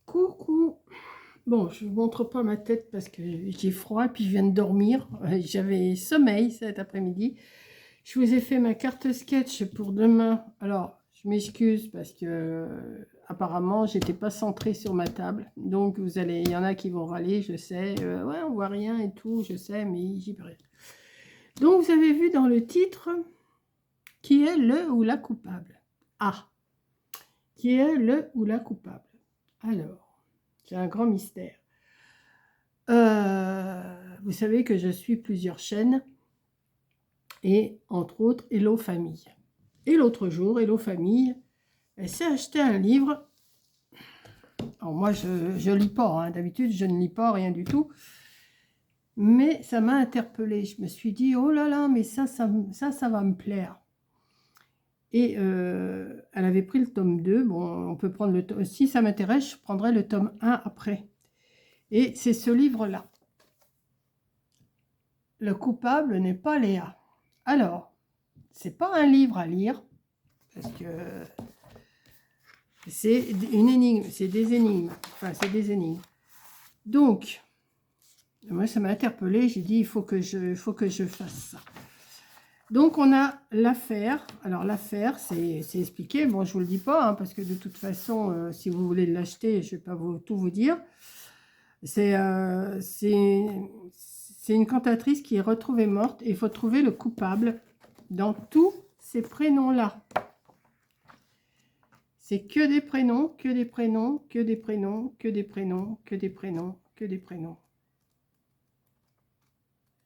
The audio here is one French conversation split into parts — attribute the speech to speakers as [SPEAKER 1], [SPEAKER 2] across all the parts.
[SPEAKER 1] Coucou. Bon, je ne vous montre pas ma tête parce que j'ai froid et puis je viens de dormir. J'avais sommeil cet après-midi. Je vous ai fait ma carte sketch pour demain. Alors, je m'excuse parce que apparemment, j'étais pas centrée sur ma table. Donc, il y en a qui vont râler, je sais. Ouais, on voit rien et tout, je sais, mais j'y peux rien. Donc, vous avez vu dans le titre, qui est le ou la coupable? Ah, qui est le ou la coupable? Alors, c'est un grand mystère. Vous savez que je suis plusieurs chaînes et entre autres Hello Famille. Et l'autre jour, Hello Famille, elle s'est acheté un livre. Alors moi, je lis pas, hein. D'habitude, je ne lis pas rien du tout. Mais ça m'a interpellée. Je me suis dit, oh là là, mais ça va me plaire. Et elle avait pris le tome 2. Bon, on peut prendre le tome. Si ça m'intéresse, je prendrai le tome 1 après. Et c'est ce livre-là. Le coupable n'est pas Léa. Alors, c'est pas un livre à lire, parce que c'est une énigme, c'est des énigmes. Enfin, c'est des énigmes. Donc, moi, ça m'a interpellée. J'ai dit, il faut que je fasse ça. Donc, on a l'affaire. Alors, l'affaire, c'est expliqué. Bon, je ne vous le dis pas, hein, parce que de toute façon, si vous voulez l'acheter, je ne vais pas tout vous dire. C'est une cantatrice qui est retrouvée morte et il faut trouver le coupable dans tous ces prénoms-là. C'est que des prénoms, que des prénoms, que des prénoms, que des prénoms, que des prénoms, que des prénoms.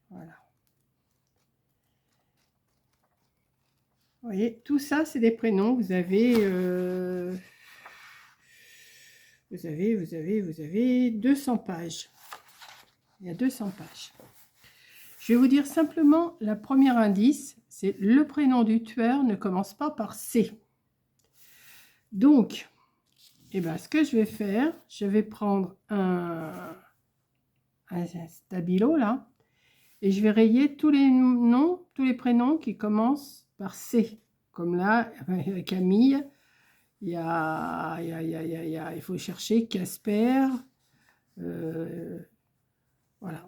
[SPEAKER 1] Voilà. Vous voyez, tout ça, c'est des prénoms. Vous avez 200 pages. Il y a 200 pages. Je vais vous dire simplement, la première indice, c'est le prénom du tueur ne commence pas par C. Donc, ce que je vais faire, je vais prendre un stabilo là, et je vais rayer tous les noms, tous les prénoms qui commencent par C. Comme là, Camille, il faut chercher Casper. Voilà.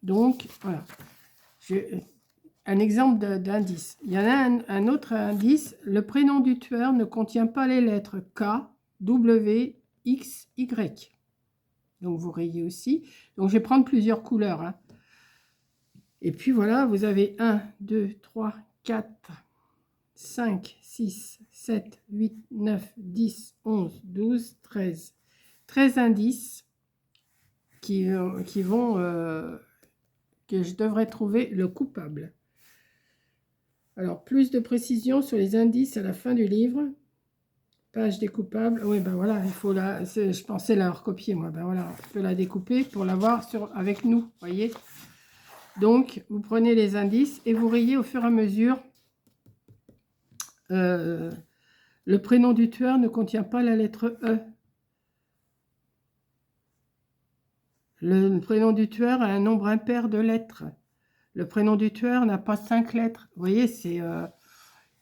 [SPEAKER 1] Donc, voilà. Un exemple d'indice. Il y en a un autre indice. Le prénom du tueur ne contient pas les lettres K, W, X, Y. Donc, vous rayez aussi. Donc, je vais prendre plusieurs couleurs. Hein. Et puis, voilà, vous avez 1, 2, 3, 4, 5, 6, 7, 8, 9, 10, 11, 12, 13. 13 indices que je devrais trouver le coupable. Alors, plus de précision sur les indices à la fin du livre. Page découpable. Oui, ben voilà, il faut je pensais la recopier, moi. Ben voilà, je peux la découper pour l'avoir avec nous, voyez. Donc, vous prenez les indices et vous rayez au fur et à mesure. Le prénom du tueur ne contient pas la lettre E. Le prénom du tueur a un nombre impair de lettres. Le prénom du tueur n'a pas 5 lettres. Vous voyez, il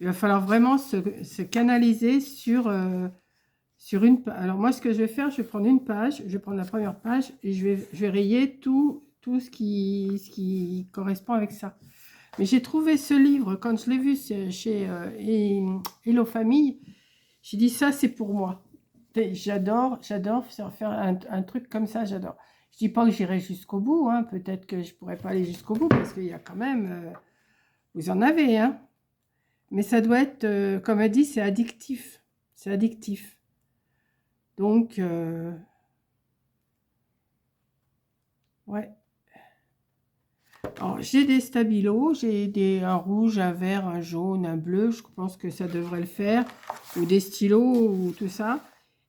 [SPEAKER 1] va falloir vraiment se canaliser sur une page. Alors moi, ce que je vais faire, je vais prendre une page, je vais prendre la première page et je vais rayer tout ce qui correspond avec ça. Mais j'ai trouvé ce livre, quand je l'ai vu chez Hello Famille, j'ai dit ça, c'est pour moi. J'adore faire un truc comme ça, j'adore. Je dis pas que j'irai jusqu'au bout, hein. Peut-être que je pourrais pas aller jusqu'au bout parce qu'il y a quand même... vous en avez, hein. Mais ça doit être, comme elle dit, c'est addictif. C'est addictif. Donc, ouais. Alors, j'ai des stabilos, j'ai un rouge, un vert, un jaune, un bleu. Je pense que ça devrait le faire. Ou des stylos, ou tout ça.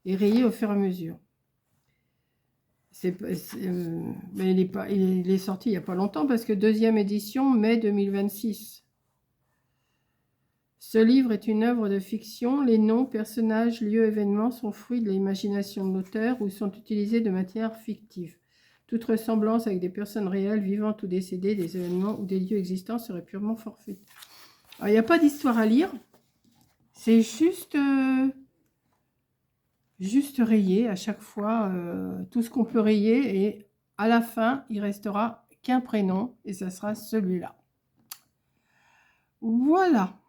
[SPEAKER 1] Et rayer au fur et à mesure. Mais il est sorti il n'y a pas longtemps parce que deuxième édition, mai 2026. Ce livre est une œuvre de fiction. Les noms, personnages, lieux, événements sont fruits de l'imagination de l'auteur ou sont utilisés de manière fictive. Toute ressemblance avec des personnes réelles, vivantes ou décédées, des événements ou des lieux existants serait purement fortuite. Alors, il n'y a pas d'histoire à lire. C'est juste juste rayer à chaque fois tout ce qu'on peut rayer et à la fin, il restera qu'un prénom et ça sera celui-là. Voilà.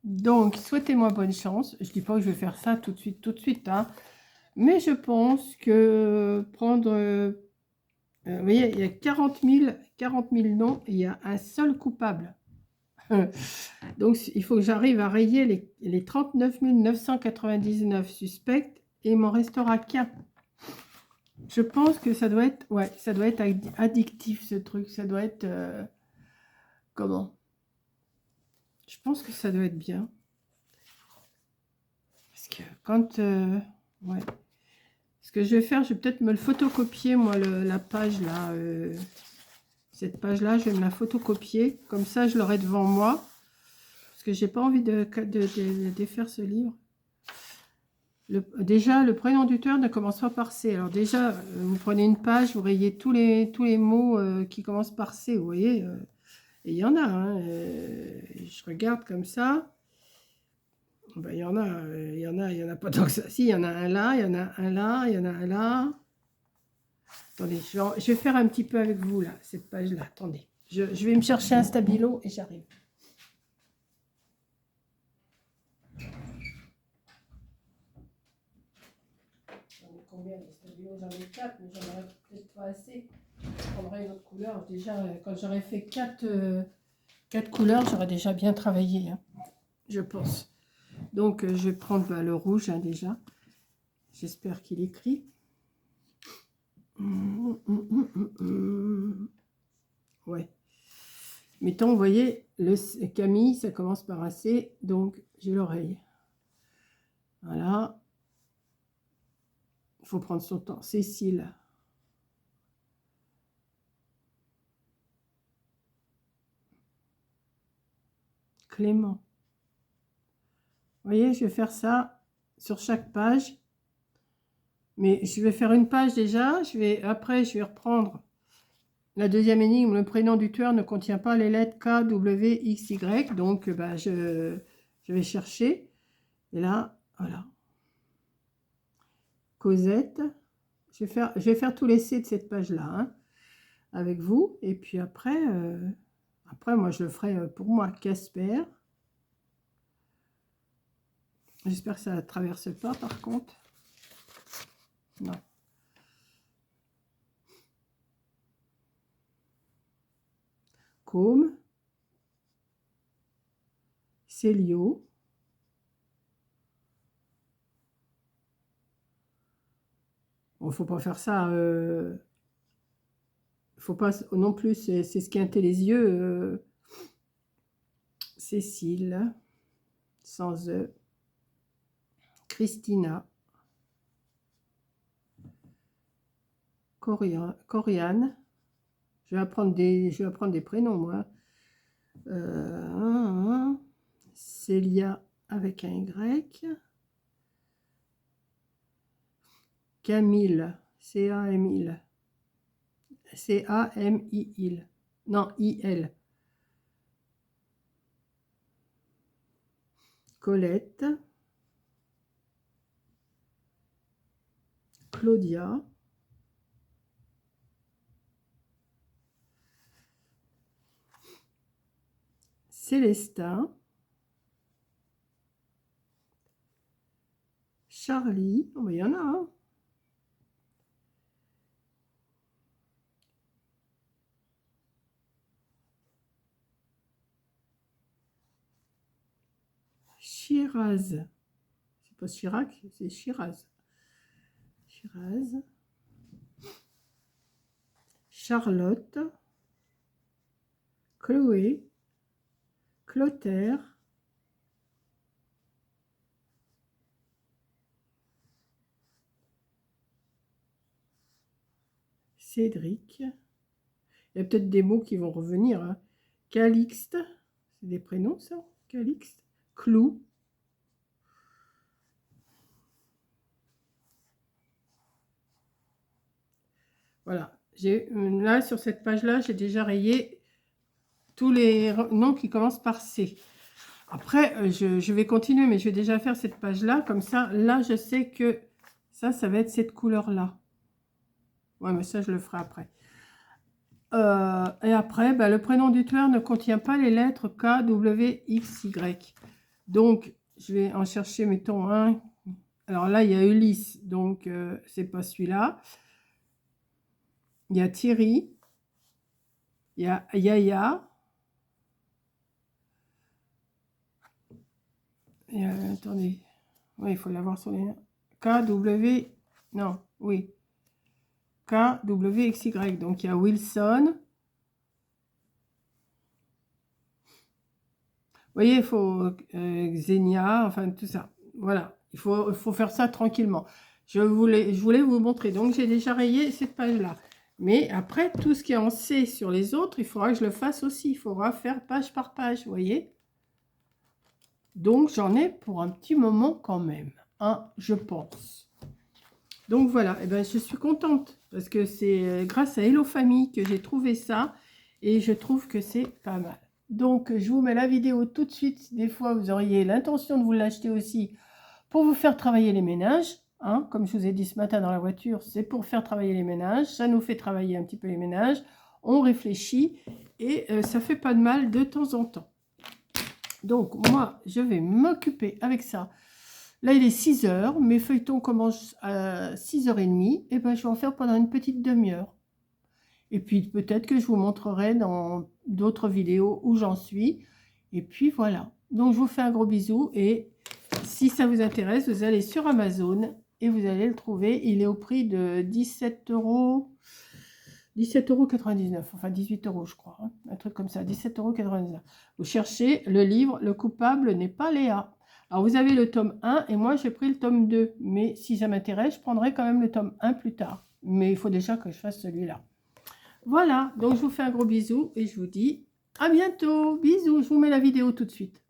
[SPEAKER 1] Donc, souhaitez-moi bonne chance. Je dis pas que je vais faire ça tout de suite, hein. Mais je pense que prendre... vous voyez, il y a 40 000 noms et il y a un seul coupable. Donc, il faut que j'arrive à rayer les 39 999 suspects et il m'en restera qu'un. Je pense que ça doit être... Ouais, ça doit être addictif, ce truc. Ça doit être... comment? Je pense que ça doit être bien. Parce que quand... ouais. Ce que je vais faire, je vais peut-être me le photocopier, moi, la page, là. Cette page-là, je vais me la photocopier. Comme ça, je l'aurai devant moi. Parce que j'ai pas envie de défaire ce livre. Déjà, le prénom d'auteur ne commence pas par C. Alors déjà, vous prenez une page, vous rayez tous les mots qui commencent par C, vous voyez. Et il y en a, hein, je regarde comme ça. Ben, il y en a pas tant que ça. Si, il y en a un là, il y en a un là, il y en a un là. Attendez, je vais faire un petit peu avec vous, là, cette page-là. Attendez, je vais me chercher un stabilo et j'arrive. J'en ai combien de stabilos? J'en ai 4, mais j'en aurais peut-être pas assez. Je prendrai une autre couleur. Déjà, quand j'aurais fait 4 couleurs, j'aurais déjà bien travaillé, hein, je pense. Donc, je vais prendre le rouge, hein, déjà. J'espère qu'il écrit. Ouais. Mettons, vous voyez, le Camille, ça commence par un C, donc j'ai l'oreille. Voilà. Il faut prendre son temps. Cécile. Clément. Vous voyez, je vais faire ça sur chaque page. Mais je vais faire une page déjà. Après, je vais reprendre la deuxième énigme. Le prénom du tueur ne contient pas les lettres K, W, X, Y. Donc, bah, je vais chercher. Et là, voilà. Cosette. Je vais faire tous les C de cette page-là, hein, avec vous. Et puis après, moi, je le ferai pour moi. Casper. J'espère que ça ne traverse pas, par contre. Non. Côme. Célio. Bon, faut pas faire ça. Faut pas non plus s'esquinter les yeux. Cécile. Sans E. Christina. Coriane. Je vais apprendre des prénoms, moi. Célia avec un Y. Camille. C-A-M-I-L. C-A-M-I-L. Non, I-L. Colette. Claudia. Célestin. Charlie. Oh, il y en a, hein. Shiraz. C'est pas Chirac, c'est Shiraz. Shiraz. Charlotte. Chloé. Clotaire. Cédric. Il y a peut-être des mots qui vont revenir, hein. Calixte. C'est des prénoms, ça? Calixte. Clou. Voilà. Là, sur cette page-là, j'ai déjà rayé tous les noms qui commencent par C. Après, je vais continuer, mais je vais déjà faire cette page-là. Comme ça, là, je sais que Ça va être cette couleur-là. Ouais, mais ça, je le ferai après. Et après, bah, le prénom du tueur ne contient pas les lettres K, W, X, Y. Donc, je vais en chercher, mettons, un. Alors là, il y a Ulysse, donc c'est pas celui-là. Il y a Thierry. Il y a Yaya. Et, attendez. Oui, il faut l'avoir sur les... K, W... Non, oui. K, W, X, Y. Donc, il y a Wilson. Vous voyez, il faut Xenia, enfin tout ça. Voilà, il faut faire ça tranquillement. Je voulais vous montrer. Donc, j'ai déjà rayé cette page-là. Mais après, tout ce qui est en C sur les autres, il faudra que je le fasse aussi. Il faudra faire page par page, vous voyez. Donc, j'en ai pour un petit moment quand même, hein, je pense. Donc, voilà. Et ben, je suis contente parce que c'est grâce à Hello Famille que j'ai trouvé ça. Et je trouve que c'est pas mal. Donc, je vous mets la vidéo tout de suite. Des fois, vous auriez l'intention de vous l'acheter aussi pour vous faire travailler les ménages. Hein, comme je vous ai dit ce matin dans la voiture, c'est pour faire travailler les ménages. Ça nous fait travailler un petit peu les ménages. On réfléchit et ça fait pas de mal de temps en temps. Donc, moi, je vais m'occuper avec ça. Là, il est 6 h. Mes feuilletons commencent à 6 h 30. Et ben, je vais en faire pendant une petite demi-heure. Et puis, peut-être que je vous montrerai dans d'autres vidéos où j'en suis. Et puis, voilà. Donc, je vous fais un gros bisou. Et si ça vous intéresse, vous allez sur Amazon et vous allez le trouver. Il est au prix de 17 €. 17,99 €. Enfin, 18 € je crois. Hein, un truc comme ça. 17,99 €. Vous cherchez le livre. Le coupable n'est pas Léa. Alors, vous avez le tome 1 et moi, j'ai pris le tome 2. Mais si ça m'intéresse, je prendrai quand même le tome 1 plus tard. Mais il faut déjà que je fasse celui-là. Voilà, donc je vous fais un gros bisou et je vous dis à bientôt. Bisous, je vous mets la vidéo tout de suite.